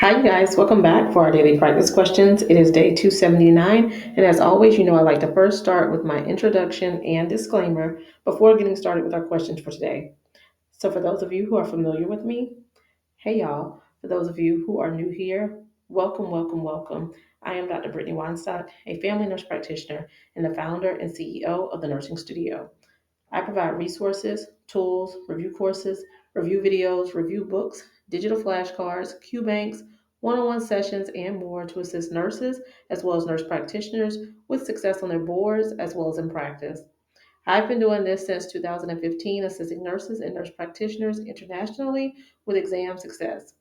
Hi, you guys. Welcome back for our daily practice questions. It is day 279. And as always, I like to first start with my introduction and disclaimer before getting started with our questions for today. So, for those of you who are familiar with me, hey, y'all. For those of you who are new here, welcome, welcome, welcome. I am Dr. Brittany Weinstock, a family nurse practitioner and the founder and CEO of the Nursing Studio. I provide resources, tools, review courses, review videos, review books, digital flashcards, Q banks, one-on-one sessions, and more to assist nurses as well as nurse practitioners with success on their boards as well as in practice. I've been doing this since 2015, assisting nurses and nurse practitioners internationally with exam success.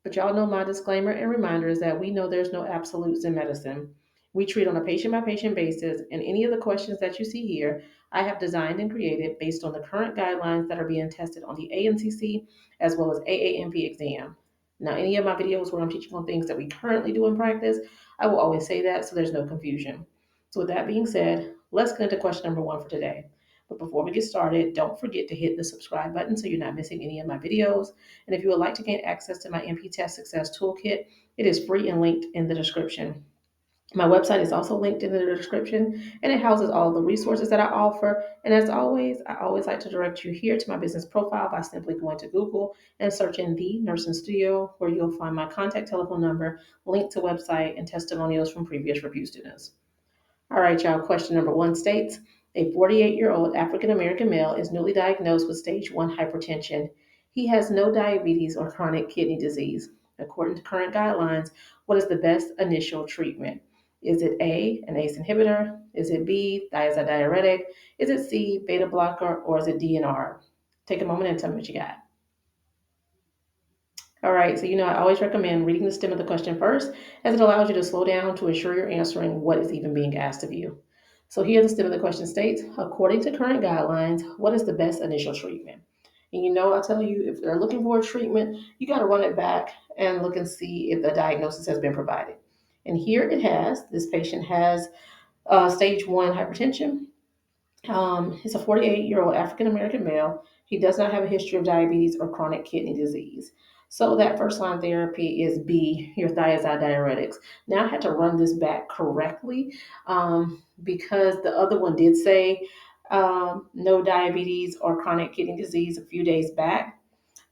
But y'all know my disclaimer and reminder is that we know there's no absolutes in medicine. We treat on a patient by patient basis, and any of the questions that you see here, I have designed and created based on the current guidelines that are being tested on the ANCC as well as AANP exam. Now, any of my videos where I'm teaching on things that we currently do in practice, I will always say that so there's no confusion. So, with that being said, let's get into question number one for today. But before we get started, don't forget to hit the subscribe button so you're not missing any of my videos. And if you would like to gain access to my NP Test Success Toolkit, it is free and linked in the description. My website is also linked in the description, and it houses all the resources that I offer. And as always, I always like to direct you here to my business profile by simply going to Google and searching The Nursing Studio, where you'll find my contact telephone number, link to website, and testimonials from previous review students. All right, y'all. Question number one states a 48-year-old African American male is newly diagnosed with stage 1 hypertension. He has no diabetes or chronic kidney disease. According to current guidelines, what is the best initial treatment? Is it A, an ACE inhibitor? Is it B, thiazide diuretic? Is it C, beta blocker? Or is it DNR? Take a moment and tell me what you got. All right, so I always recommend reading the stem of the question first, as it allows you to slow down to ensure you're answering what is even being asked of you. So here the stem of the question states, according to current guidelines, what is the best initial treatment? And I tell you, if they're looking for a treatment, you got to run it back and look and see if the diagnosis has been provided. And here it has. This patient has stage 1 hypertension. He's a 48-year-old African American male. He does not have a history of diabetes or chronic kidney disease. So that first line therapy is B, your thiazide diuretics. Now I had to run this back correctly because the other one did say no diabetes or chronic kidney disease a few days back.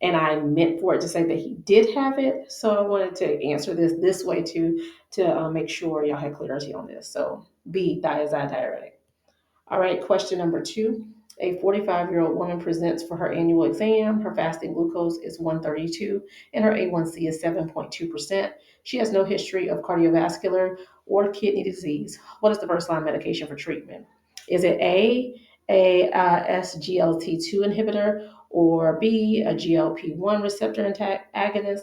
And I meant for it to say that he did have it. So I wanted to answer this way to make sure y'all had clarity on this. So B, thiazide diuretic. All right, question number two. A 45-year-old woman presents for her annual exam. Her fasting glucose is 132 and her A1C is 7.2%. She has no history of cardiovascular or kidney disease. What is the first line medication for treatment? Is it a SGLT2 inhibitor, or B, a GLP-1 receptor agonist,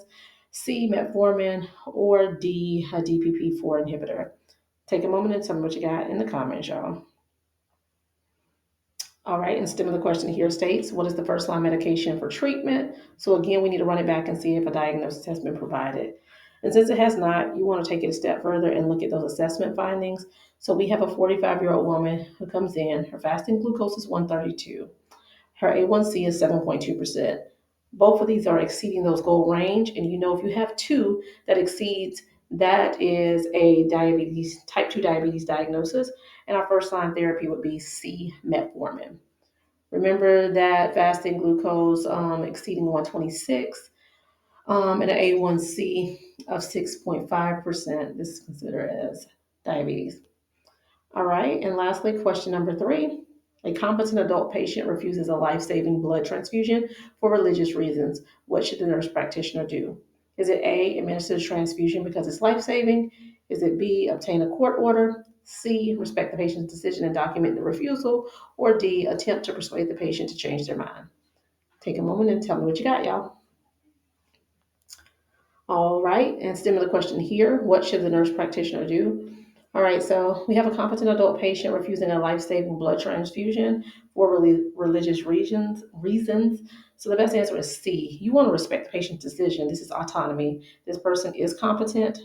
C, metformin, or D, a DPP-4 inhibitor? Take a moment and tell me what you got in the comments, y'all. All right, and stem of the question here states, what is the first line medication for treatment? So again, we need to run it back and see if a diagnosis has been provided. And since it has not, you want to take it a step further and look at those assessment findings. So we have a 45-year-old woman who comes in, her fasting glucose is 132. Her A1C is 7.2%. Both of these are exceeding those goal range. And if you have two that exceeds, that is a type 2 diabetes diagnosis. And our first line therapy would be C, metformin. Remember that fasting glucose exceeding 126 and an A1C of 6.5%. This is considered as diabetes. All right, and lastly, question number three. A competent adult patient refuses a life-saving blood transfusion for religious reasons. What should the nurse practitioner do? Is it A, administer the transfusion because it's life-saving? Is it B, obtain a court order? C, respect the patient's decision and document the refusal? Or D, attempt to persuade the patient to change their mind? Take a moment and tell me what you got, y'all. All right, and stem of the question here, what should the nurse practitioner do? All right, so we have a competent adult patient refusing a life-saving blood transfusion for religious reasons. So the best answer is C. You want to respect the patient's decision. This is autonomy. This person is competent,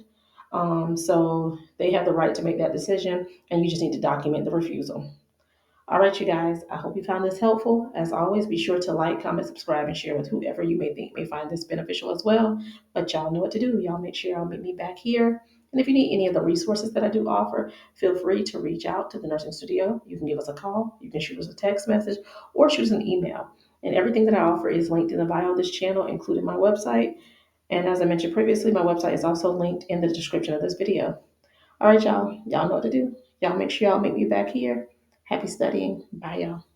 so they have the right to make that decision, and you just need to document the refusal. All right, you guys, I hope you found this helpful. As always, be sure to like, comment, subscribe, and share with whoever you may think may find this beneficial as well. But y'all know what to do. Y'all make sure y'all meet me back here. And if you need any of the resources that I do offer, feel free to reach out to the nursing studio. You can give us a call, you can shoot us a text message, or shoot us an email. And everything that I offer is linked in the bio of this channel, including my website. And as I mentioned previously, my website is also linked in the description of this video. All right, y'all. Y'all know what to do. Y'all make sure y'all meet me back here. Happy studying. Bye, y'all.